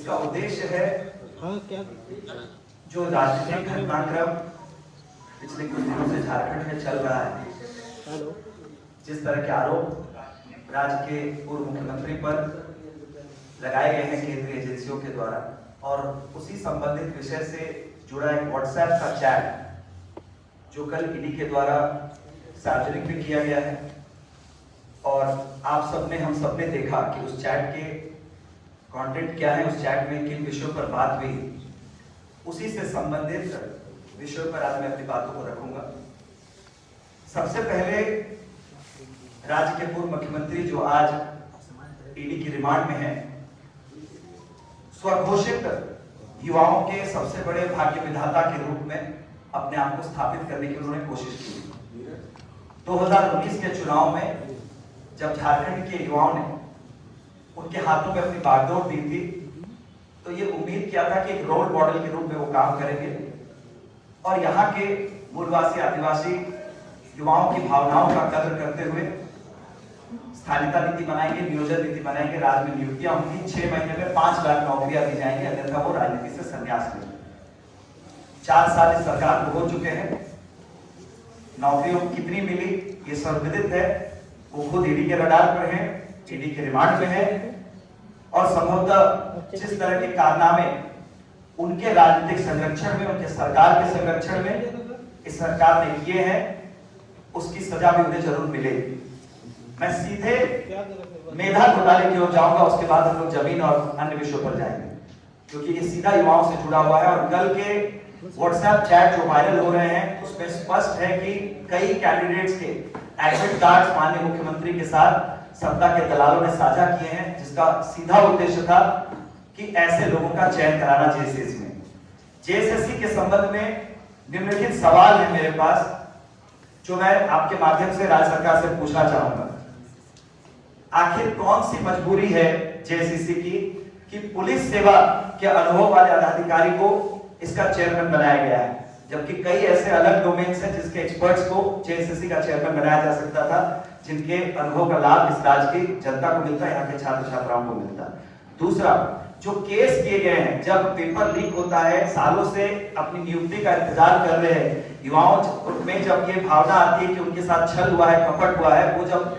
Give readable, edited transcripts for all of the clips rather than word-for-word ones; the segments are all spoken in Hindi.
इसका उद्देश्य है क्या जो राजनीतिक घटनाक्रम पिछले कुछ दिनों से झारखंड में चल रहा है, जिस तरह के आरोप राज्य के पूर्व मुख्यमंत्री पर लगाए गए हैं केंद्रीय एजेंसियों के द्वारा, और उसी संबंधित विषय से जुड़ा एक व्हाट्सएप का चैट जो कल ईडी के द्वारा सार्वजनिक भी किया गया है, और आप सबने हम सबने देखा कि उस चैट के कंटेंट क्या है, उस चैट में किन विषयों पर बात हुई, उसी से संबंधित विषयों पर आज मैं अपनी बातों को रखूंगा। सबसे पहले राज्य के पूर्व मुख्यमंत्री जो आज ईडी की रिमांड में है, स्वघोषित युवाओं के सबसे बड़े भाग्य विधाता के रूप में अपने आप को स्थापित करने की उन्होंने कोशिश की। 2019 के चुनाव में जब झारखंड के युवाओं ने उनके हाथों में अपनी बागडोर दी थी, तो ये उम्मीद किया था कि एक रोल मॉडल के रूप में वो काम करेंगे और यहाँ के मूलवासी आदिवासी युवाओं की भावनाओं का कदर करते हुए स्थानीयता नीति बनाएंगे, नियोजन नीति बनाएंगे, राज्य में नियुक्तियां होंगी, 6 महीने में 5 लाख नौकरियां दी जाएंगी, अन्यथा वो राजनीति से संन्यास लेंगे। 4 साल इस सरकार को हो चुके हैं, नौकरियों कितनी मिली ये सर्वविदित है, वो खुद ईडी के रडार पर है, ईडी के रिमांड में है, और संभवतः जिस तरह के कारनामे उनके राजनीतिक संरक्षण में, उनके सरकार के संरक्षण में इस सरकार ने किए हैं, उसकी सजा भी उन्हें जरूर मिलेगी। मैं सीधे मेधा घोटाले की ओर जाऊंगा, उसके बाद हम लोग जमीन और अन्य विषयों पर जाएंगे, क्योंकि ये सीधा युवाओं से जुड़ा हुआ है। और कल के व्हाट्सएप चैट जो वायरल हो रहे हैं उसमें स्पष्ट है कि कई कैंडिडेट्स के एडमिट कार्ड माननीय मुख्यमंत्री के साथ सत्ता के दलालों ने साझा किए हैं, जिसका सीधा उद्देश्य था कि ऐसे लोगों का चयन कराना जेएसएससी में। जेएसएससी के संबंध में निम्नलिखित सवाल है मेरे पास, जो मैं आपके माध्यम से राज्य सरकार से पूछना चाहूंगा। आखिर कौन सी मजबूरी है जेएसएससी की कि पुलिस सेवा के अनुभव वाले अधिकारी को इसका चेयरमैन बनाया गया है, जबकि कई ऐसे अलग डोमेन्स हैं जिसके एक्सपर्ट्स को जेएसएससी का चेयरमैन बनाया जा सकता था, जिनके अनुभव का लाभ इस राज्य की जनता को मिलता है, यहाँ के छात्र छात्राओं को मिलता है। दूसरा, जो केस किए गए हैं, जब पेपर लीक होता है, सालों से अपनी नियुक्ति का इंतजार कर रहे हैं युवाओं में, जब ये भावना आती है कि उनके साथ छल हुआ है, कपट हुआ है, वो जब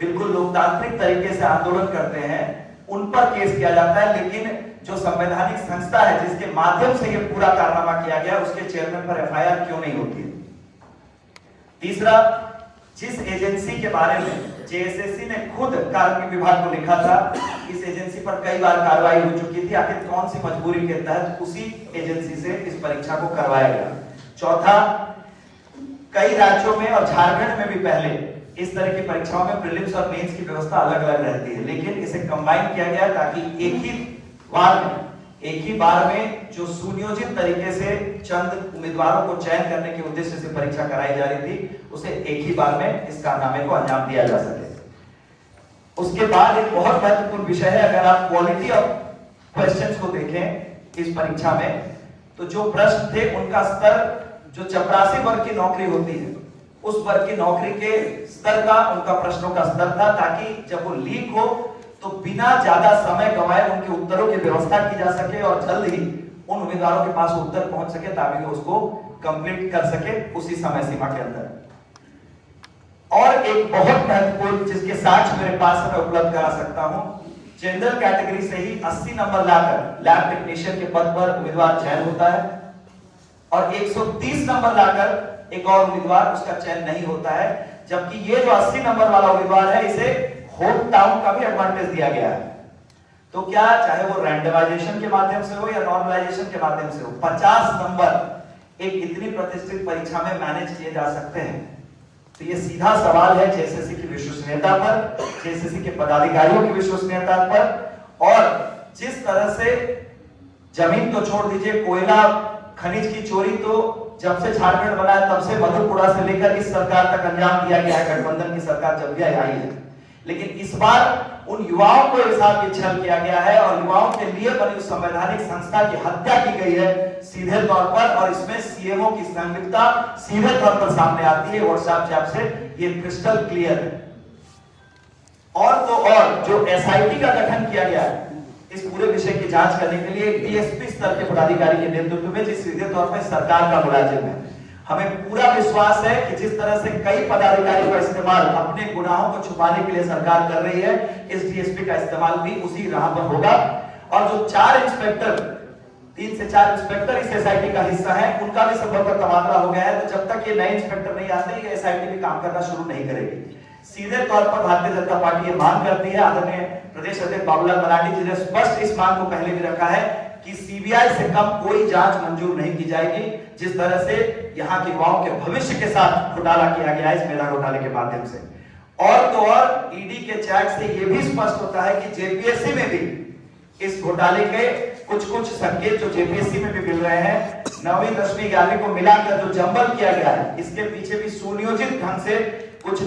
बिल्कुल लोकतांत्रिक तरीके से आंदोलन करते हैं, उन पर केस किया जाता है, लेकिन जो संवैधानिक संस्था है जिसके माध्यम से ये पूरा कारनामा किया गया, उसके चेयरमैन पर एफआईआर क्यों नहीं होती है? तीसरा, जिस एजेंसी के बारे में जेएसएससी ने खुद कार्मिक विभाग को लिखा था, इस एजेंसी पर कई बार कार्रवाई हो चुकी थी, आखिर कौन सी मजबूरी के तहत उसी एजेंसी से इस परीक्षा को करवाया गया? चौथा, कई राज्यों में और झारखंड में भी पहले इस तरह की परीक्षाओं में प्रीलिम्स और मेंस की व्यवस्था अलग अलग रहती है, लेकिन इसे कंबाइन किया गया ताकि एक ही बार में जो सुनियोजित तरीके से चंद उम्मीदवारों को चयन करने के उद्देश्य से परीक्षा कराई जा रही थी, उसे एक ही बार में इस कारनामे को अंजाम दिया जा सके। उसके बाद एक बहुत महत्वपूर्ण विषय है, अगर आप क्वालिटी ऑफ क्वेश्चंस को देखें इस परीक्षा में, तो जो प्रश्न थे उनका स्तर, जो 84 वर्ग की नौकरी होती है उस वर्ग की नौकरी के स्तर का उनका प्रश्नों का स्तर था, ताकि जब वो लीक हो तो बिना ज्यादा समय गंवाए उनके उत्तरों की व्यवस्था की जा सके और जल्द ही उन उम्मीदवारों के पास उत्तर पहुंच सके, ताकि वो उसको कंप्लीट कर सके उसी समय सीमा के अंदर। और एक बहुत महत्वपूर्ण, जिसके साक्ष्य मेरे पास मैं उपलब्ध करा सकता हूं, जनरल कैटेगरी से ही 80 नंबर लाकर लैब टेक्नीशियन के पद पर उम्मीदवार चयन होता है, और 130 नंबर लाकर एक और उम्मीदवार उसका चयन नहीं होता है, जबकि ये जो 80 नंबर वाला उम्मीदवार है, इसे होम टाउन का भी एडवांटेज दिया गया है। तो क्या, चाहे वो रैंडमाइजेशन के माध्यम से हो या नॉर्मलाइजेशन के माध्यम से हो, 50 नंबर एक इतनी प्रतिष्ठित परीक्षा में मैनेज किए जा सकते हैं? तो ये सीधा सवाल है जेएसएससी की विश्वसनीयता पर, जेएसएससी के पदाधिकारियों की विश्वसनीयता पर, और जिस तरह से जमीन तो छोड़ दीजिए, कोयला खनिज की चोरी तो जब से झारखंड बना है तब से मधुपुरा से लेकर इस सरकार तक अंजाम दिया गया है, गठबंधन की सरकार जब भी आई है, लेकिन इस बार उन युवाओं को एक साथ ये छल किया गया है और युवाओं के लिए बनी उस संवैधानिक संस्था की हत्या की गई है सीधे तौर पर, और इसमें सीएमओ की संलिप्तता सीधे तौर पर सामने आती है व्हाट्सएप चैट से, ये क्रिस्टल क्लियर है। और तो और जो एसआईटी का गठन किया गया है, इस पूरे विषय की जांच करने के लिए डीएसपी स्तर के पदाधिकारी के नेतृत्व में, जिस सीधे तौर पर सरकार का मुलाजिम है। हमें पूरा विश्वास है कि जिस तरह से कई पदाधिकारी का इस्तेमाल अपने गुनाहों को छुपाने के लिए सरकार कर रही है, इस डीएसपी का इस्तेमाल भी उसी राह पर होगा। और जो 4 इंस्पेक्टर, 3 से 4 इंस्पेक्टर इस एसआईटी का हिस्सा है, उनका भी संभवतः तबादला हो गया है। तो जब तक ये नए इंस्पेक्टर नहीं आते, ये एसआईटी भी काम करना शुरू नहीं करेगी। सीधे तौर पर भारतीय जनता पार्टी ये मांग करती है, आदरणीय प्रदेश अध्यक्ष बाबूलाल मरांडी जी ने स्पष्ट इस मांग को पहले भी रखा है कि सीबीआई से कम कोई जांच मंजूर नहीं की जाएगी। जिस तरह से यहाँ के युवाओं के भविष्य के साथ घोटाला किया गया है इस मेधा घोटाले के माध्यम से। और तो और ईडी के चैट से यह भी स्पष्ट होता है कि जेपीएससी में भी इस घोटाले के कुछ संकेत जो जेपीएससी में भी मिल रहे हैं। 9वीं 10वीं 11वीं को मिलाकर जो जंबल किया गया है, इसके पीछे भी सुनियोजित ढंग से कुछ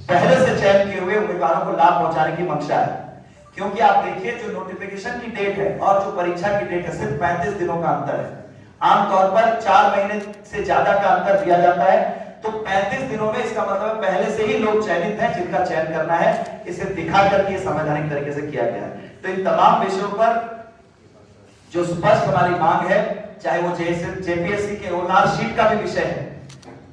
पहले से चयन किए हुए उम्मीदवारों को लाभ पहुंचाने की मंशा है। क्योंकि आप देखिए, जो नोटिफिकेशन की डेट है और जो परीक्षा की डेट है, सिर्फ 35 दिनों का अंतर है। आमतौर पर 4 महीने से ज्यादा का अंतर दिया जाता है। तो 35 दिनों में इसका मतलब पहले से ही लोग चयनित हैं जिनका चयन करना है। इसे दिखा करके संवैधानिक तरीके से किया गया है। तो इन तमाम विषयों पर जो स्पष्ट हमारी मांग है, चाहे वो जेपीएससी के ओनर शीट का भी विषय है।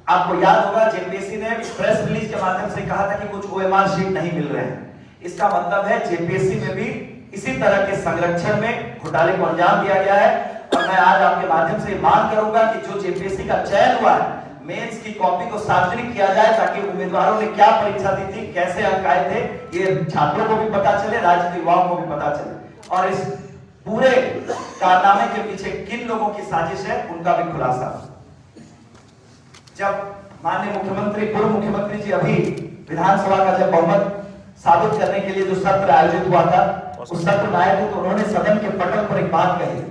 आपको याद होगा, जेपीएससी ने प्रेस रिलीज के माध्यम से कहा था कि कुछ ओएमआर शीट नहीं मिल रहे हैं। इसका मतलब है जेपीएससी में भी इसी तरह के संरक्षण में घोटाले को अंजाम दिया गया है। और मैं आज आपके माध्यम से मांग करूंगा कि जो जेपीएससी का चयन हुआ है, मेंस की कॉपी को सार्वजनिक किया जाए, ताकि उम्मीदवारों ने क्या परीक्षा दी थी, कैसे अंक आए थे, ये छात्रों को भी पता चले, राज्य के युवाओं को भी पता चले। और इस पूरे कारनामे के पीछे किन लोगों की साजिश है, उनका भी खुलासा। जब माननीय मुख्यमंत्री, पूर्व मुख्यमंत्री जी अभी विधानसभा का जब बहुमत साबित करने के लिए जो सत्र आयोजित हुआ था, उस सत्र में आए थे, तो उन्होंने सदन के पटल पर एक बात कही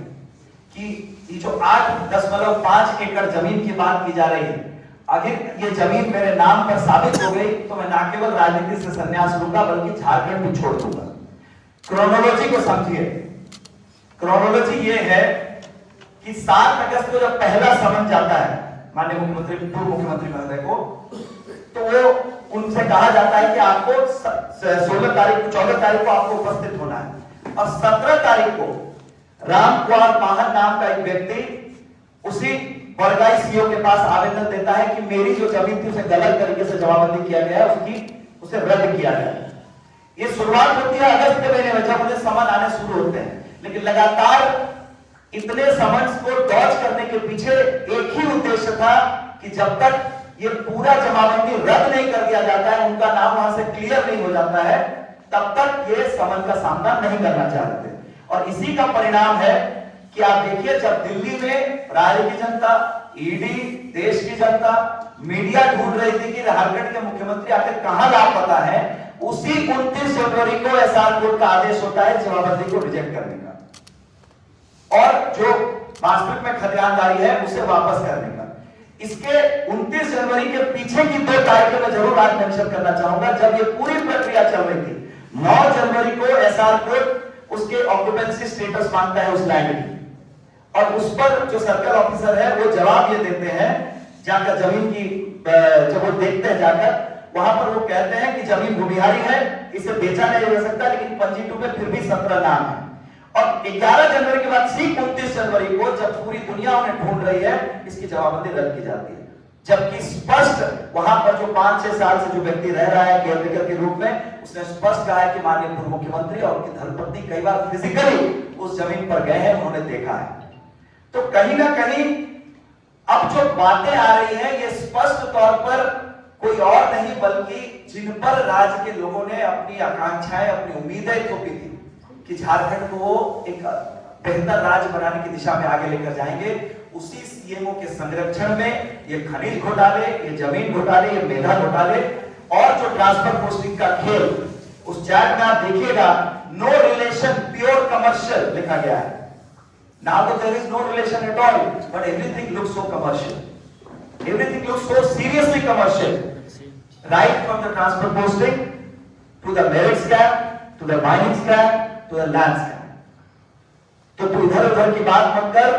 कि ये जो 8.5 एकड़ जमीन की बात की जा रही है, अगर ये जमीन मेरे नाम पर साबित हो गई तो मैं ना केवल राजनीति से संन्यास लूंगा बल्कि झारखंड भी छोड़ दूंगा। क्रोनोलॉजी को समझिए। क्रोनोलॉजी ये है कि 7 अगस्त को जब पहला समन जाता है माननीय मुख्यमंत्री, पूर्व मुख्यमंत्री महोदय को, तो वो उनसे कहा जाता है कि आपको 14 तारीख को आपको उपस्थित होना है। और 17 तारीख को राम कुमार माहन नाम का एक व्यक्ति उसी बरगाई सीओ के पास आवेदन देता है कि मेरी जो जमीन थी उसे गलत तरीके से जमाबंदी किया गया है, उसे रद्द किया गया। ये शुरुआत होती है अगस्त के महीने में, जब मुझे समन आने शुरू होते हैं। लेकिन लगातार इतने समन्स को डॉज करने के पीछे एक ही उद्देश्य था कि जब तक ये पूरा जमाबंदी रद्द नहीं कर दिया जाता है, उनका नाम वहां से क्लियर नहीं हो जाता है, तब तक ये समन का सामना नहीं करना चाहते। और इसी का परिणाम है कि आप देखिए, जब दिल्ली में राज्य की जनता, ईडी, देश की जनता, मीडिया ढूंढ रही थी कि झारखंड के मुख्यमंत्री आखिर कहां लापता है, उसी 29 फरवरी को एसआर कोर्ट का आदेश होता है जमाबंदी को रिजेक्ट करने का और जो वास्तविक में खतियानदारी है उसे वापस करने का। इसके 29 जनवरी के पीछे की 2 तारीखें मैं जरूर आज मेंशन करना चाहूंगा, जब ये पूरी प्रक्रिया चल रही थी। 9 जनवरी को एसआर कोर्ट उसके ऑक्यूपेंसी स्टेटस मांगता है उस लैंड की, और उस पर जो सर्कल ऑफिसर है वो जवाब ये देते हैं, जाकर जमीन की जब वो देखते हैं जाकर, वहां पर वो कहते हैं कि जमीन भूमिहारी है, इसे बेचा नहीं जा सकता, लेकिन पंजी 2 पे फिर भी 17 नाम है। और 11 जनवरी के बाद ठीक 29 जनवरी को जब पूरी दुनिया उन्हें ढूंढ रही है, इसकी जवाबंदी रद्द की जाती है। जबकि स्पष्ट वहां पर जो 5-6 साल से जो व्यक्ति रह रहा है केयरटेकर के रूप में, उसने स्पष्ट कहा है कि माननीय पूर्व मुख्यमंत्री और उनकी धर्मपत्नी कई बार फिजिकली उस जमीन पर गए हैं, उन्होंने देखा है। तो कहीं ना कहीं अब जो बातें आ रही हैं, ये स्पष्ट तौर पर कोई और नहीं बल्कि जिन पर राज्य के लोगों ने अपनी आकांक्षाएं, अपनी उम्मीदें थोपी थी कि झारखंड को वो एक बेहतर राज्य बनाने की दिशा में आगे लेकर जाएंगे, उसी सीएमओ के संरक्षण में ये खनिज घोटाले, ये जमीन घोटाले, ये मेधा घोटाले और जो ट्रांसफर पोस्टिंग का खेल, उस चार्ट में आप देखिएगा नो रिलेशन प्योर कमर्शियल लिखा गया है। Now there is no relation at all, but everything looks so commercial. Everything looks so seriously commercial. Right from the transfer posting to the merit scam, to the mining scam, to the land scam. तो तू इधर उधर की बात मत कर,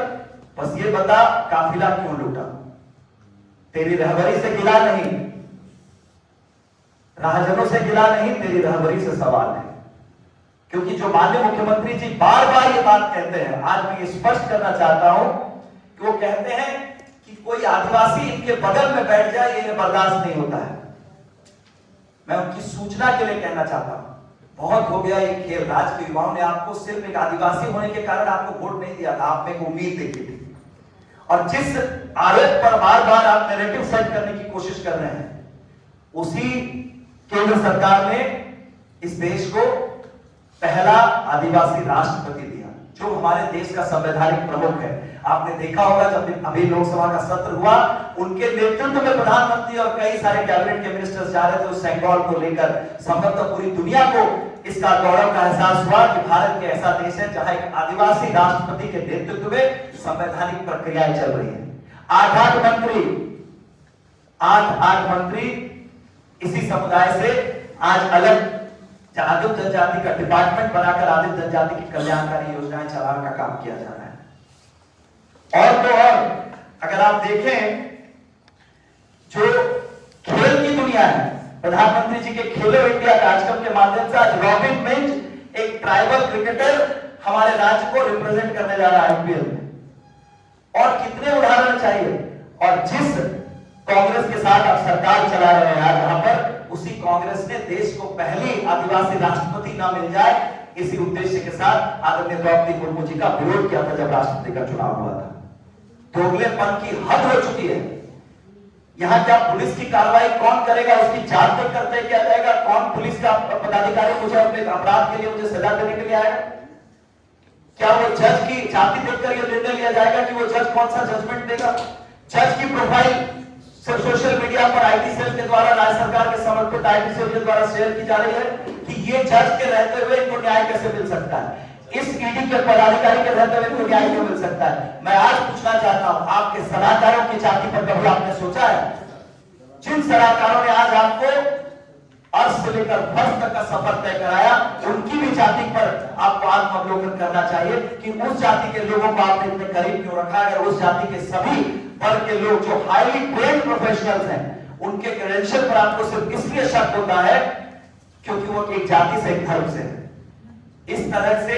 बस ये बता काफिला क्यों लूटा। तेरी रहबरी से गिला नहीं, राहजनों से गिला नहीं, तेरी रहबरी से सवाल है। क्योंकि जो माननीय मुख्यमंत्री जी बार बार ये बात कहते हैं, आज मैं ये स्पष्ट करना चाहता हूं कि वो कहते हैं कि कोई आदिवासी इनके बगल में बैठ जाए, ये बर्दाश्त नहीं होता है। मैं उनकी सूचना के लिए कहना चाहता हूं, बहुत हो गया ये खेल। राज्य के युवाओं ने आपको सिर्फ एक आदिवासी होने के कारण आपको वोट नहीं दिया था, आप में एक उम्मीद देखी थी। और जिस आरोप पर बार बार आप नैरेटिव सेट करने की कोशिश कर रहे हैं, उसी केंद्र सरकार ने इस देश को पहला आदिवासी राष्ट्रपति दिया, जो हमारे देश का संवैधानिक प्रमुख है। आपने देखा होगा जब अभी लोकसभा का सत्र हुआ, उनके नेतृत्व में प्रधानमंत्री और कई सारे कैबिनेट के मिनिस्टर्स जा रहे थे उस सेंगोल को लेकर। संभवतः पूरी दुनिया को इसका गौरव का एहसास हुआ कि भारत के ऐसा देश है जहां एक आदिवासी राष्ट्रपति के नेतृत्व में संवैधानिक प्रक्रियाएं चल रही है। आठ मंत्री इसी समुदाय से आज अलग आदिम जनजाति का डिपार्टमेंट बनाकर आदिम जनजाति की कल्याणकारी योजनाएं चलाने का काम किया जा रहा है। और तो और अगर आप देखें, जो खेल की दुनिया है, प्रधानमंत्री जी के खेलो इंडिया कार्यक्रम के माध्यम से आज रॉबिन मिंज एक ट्राइबल क्रिकेटर हमारे राज्य को रिप्रेजेंट करने जा रहा है आईपीएल में। और कितने उदाहरण चाहिए। और जिस कांग्रेस के साथ आप सरकार चला रहे हैं यहां पर, उसी कांग्रेस ने देश को पहली आदिवासी राष्ट्रपति ना मिल जाए, इसी उद्देश्य के साथ आदरणीय द्रौपदी मुर्मू जी का विरोध किया था जब राष्ट्रपति का चुनाव हुआ था। दोगलेपन की हद हो चुकी है। यहां क्या पुलिस की कार्रवाई कौन करेगा, उसकी जांच तक करते किया जाएगा? कौन पुलिस का पदाधिकारी मुझे अपने अपराध के लिए मुझे सजा देने के लिए आएगा? क्या वो जज की जाति देखकर यह निर्णय लिया जाएगा कि वो जज कौन सा जजमेंट देगा? जज की प्रोफाइल सोशल मीडिया पर आईटी सेल के द्वारा, राज्य सरकार के समर्पित आईटी सेल के द्वारा शेयर की जा रही है कि ये जज के रहते हुए इनको न्याय कैसे मिल सकता है, इस ईडी के पदाधिकारी के रहते हुए इनको न्याय क्यों मिल सकता है। मैं आज पूछना चाहता हूं, आपके सलाहकारों की जाति पर कभी आपने सोचा है? जिन सलाहकारों ने आज आपको अर्थ से लेकर फर्श तक का सफर तय कराया, उनकी भी जाति पर आपको आत्मावलोकन करना चाहिए कि उस जाति के लोगों को आपने इतने करीब क्यों रखा। अगर उस जाति के सभी वर्ग के लोग जो हाईली ट्रेन्ड प्रोफेशनल्स हैं, उनके क्रेडेंशियल पर आपको सिर्फ इसलिए शक होता है क्योंकि वो एक जाति से, एक धर्म से है। इस तरह से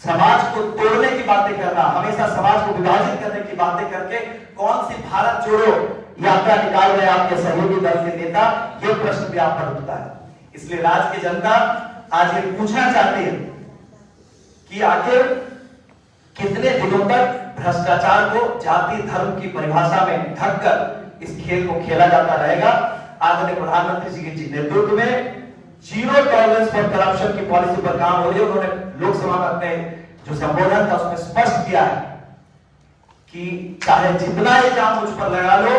समाज को तोड़ने की बातें करना, हमेशा समाज को विभाजित करने की बातें करके कौन सी भारत जोड़ो यात्रा निकाल रहे आपके सहयोगी दल के नेता, ये प्रश्न भी आप पर उठता है। इसलिए राज्य की जनता आज ये पूछना चाहती है कि आखिर कितने दिनों तक भ्रष्टाचार को जाति धर्म की परिभाषा में ढककर इस खेल को खेला जाता रहेगा। आदरणीय प्रधानमंत्री जी के नेतृत्व में जीरो टॉलरेंस फॉर करप्शन की पॉलिसी पर काम हो रही है। उन्होंने लोकसभा में अपने जो संबोधन था उसमें स्पष्ट किया है कि चाहे जितना इल्जाम मुझ पर लगा लो,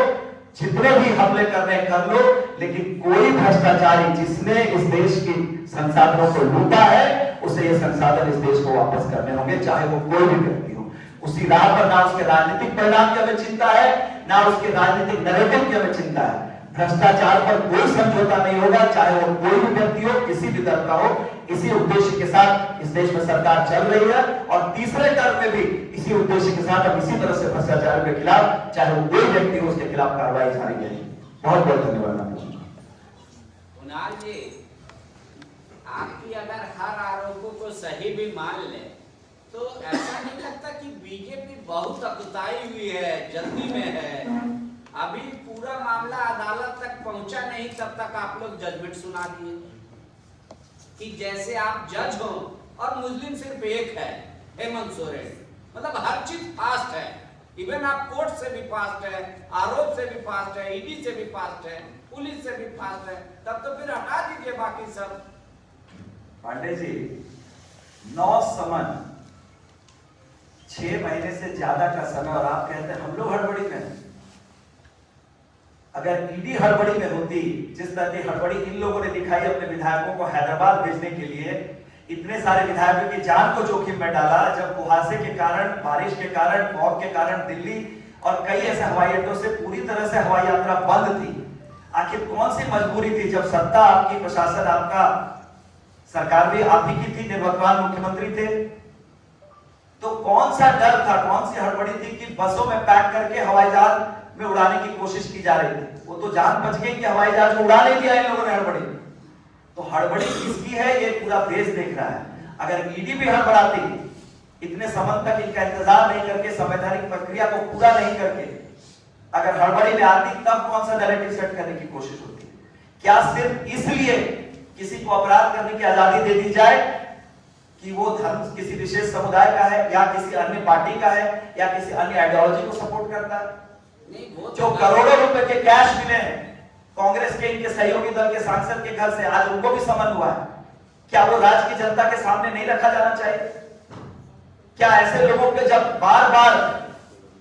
जितने भी हमले करने कर लो, लेकिन कोई भ्रष्टाचारी जिसने इस देश की संसाधनों को लूटा है, उसे ये संसाधन इस देश को वापस करने होंगे, चाहे वो कोई भी व्यक्ति हो। उसी राह पर ना उसके राजनीतिक परिणाम की हमें चिंता है, ना उसके राजनीतिक नैरेटिव की हमें चिंता है। भ्रष्टाचार पर कोई समझौता नहीं होगा, चाहे वो कोई भी व्यक्ति हो, किसी भी दल का हो। इसी उद्देश्य के साथ इस देश में सरकार चल रही है और तीसरे टर्म में भी इसी उद्देश्य के साथ हम इसी तरह से भ्रष्टाचार के खिलाफ, चाहे वो कोई व्यक्ति हो, उसके खिलाफ कार्रवाई जारी रहेगी। बहुत बहुत धन्यवाद। कुणाल जी, आपकी अगर हर आरोपों को सही भी मान ले तो ऐसा नहीं लगता कि बीजेपी बहुत अकुताई हुई है, जल्दी में है? अभी पूरा मामला अदालत तक पहुंचा नहीं, तब तक आप लोग जजमेंट सुना दिए कि जैसे आप जज हो और मुस्लिम सिर्फ एक है, हेमंत सोरेन। मतलब हर चीज फास्ट है, इवन आप कोर्ट से भी फास्ट है, आरोप से भी फास्ट है, ईडी से भी फास्ट है, पुलिस से भी फास्ट है। तब तो फिर हटा दीजिए बाकी सब। पांडे जी, 9 समन 6 महीने से ज्यादा का समय, और आप कहते हैं हम लोग हड़बड़ी में। अगर ईडी हड़बड़ी में होती, जिस तरह की हड़बड़ी इन लोगों ने दिखाई अपने विधायकों को हैदराबाद भेजने के लिए, इतने सारे विधायकों की जान को जोखिम में डाला, जब कुहासे के कारण, बारिश के कारण, फॉग के कारण दिल्ली और कई ऐसे हवाई अड्डों से पूरी तरह से हवाई यात्रा बंद थी। आखिर कौन सी मजबूरी थी? जब सत्ता आपकी, प्रशासन आपका, सरकार भी आप ही की थी, निवर्तमान मुख्यमंत्री थे, तो कौन सा डर था, कौन सी हड़बड़ी थी कि बसों में पैक करके हवाई जहाज में उड़ाने की कोशिश की जा रही थी? वो तो जान बच गई कि हवाई जहाज को उड़ा नहीं दिया इन लोगों ने हड़बड़ी। तो हड़बड़ी किसकी है ये पूरा देश देख रहा है। अगर ईडी भी हड़बड़ाती, इतने समय तक इनका इंतजार नहीं करके, संवैधानिक प्रक्रिया को पूरा नहीं करके अगर हड़बड़ी में आती, तब कौन सा नैरेटिव सेट करने की कोशिश होती? क्या सिर्फ इसलिए किसी को अपराध करने की आजादी दे दी जाए कि वो धर्म किसी विशेष समुदाय का है या किसी अन्य पार्टी का है या किसी अन्य आइडियोलॉजी को सपोर्ट करता है? नहीं, वो जो करोड़ों रुपए के कैश मिले हैं कांग्रेस के, इनके सहयोगी दल के सांसद के घर से, आज उनको भी समन हुआ है। क्या वो राज्य की जनता के सामने नहीं रखा जाना चाहिए? क्या ऐसे लोगों पे जब बार बार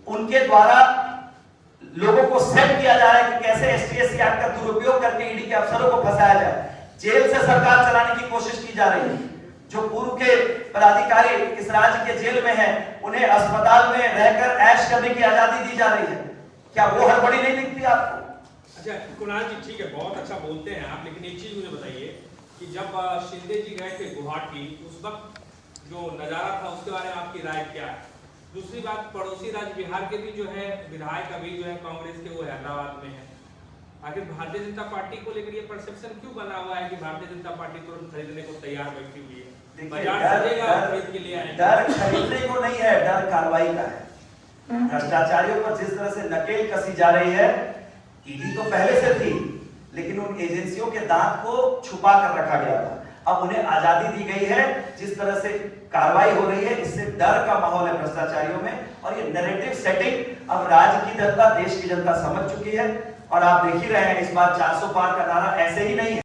उनके द्वारा लोगों को सेट किया जा रहा है कि कैसे एसटीएससी एक्ट का दुरुपयोग करके ईडी के अफसरों को फंसाया जाए, जेल से सरकार चलाने की कोशिश की जा रही है, जो पूर्व के पदाधिकारी इस राज्य के जेल में हैं, उन्हें अस्पताल में रहकर ऐश करने की आजादी दी जा रही है, क्या वो हड़बड़ी नहीं दिखती आपको? अच्छा कुणाल जी, ठीक है, बहुत अच्छा बोलते हैं आप, लेकिन एक चीज मुझे बताइए कि जब शिंदे जी गए थे गुवाहाटी, उस वक्त जो नजारा था उसके बारे में आपकी राय क्या है? दूसरी बात, पड़ोसी राज्य बिहार के भी जो है विधायक अभी जो है कांग्रेस के, वो हैदराबाद में है। आखिर भारतीय जनता पार्टी को लेकर ये परसेप्शन क्यों बना हुआ है कि भारतीय जनता पार्टी तुरंत खरीदने को तैयार बैठी हुई है? बाजार सजेगा और खरीद के लिए आएगा। डर खरीदने को नहीं है, डर कार्रवाई का है। भ्रष्टाचारियों पर जिस तरह से नकेल कसी जा रही है, ईडी तो पहले से थी, लेकिन उन एजेंसियों के दांत को छुपा कर रखा गया था। अब उन्हें आजादी दी गई है, जिस तरह से कार्रवाई हो रही है, इससे डर का माहौल है भ्रष्टाचारियों में। और ये नैरेटिव सेटिंग अब राज्य की जनता, देश की जनता समझ चुकी है। और आप देख ही रहे हैं, इस बार 400 पार का नारा ऐसे ही नहीं है।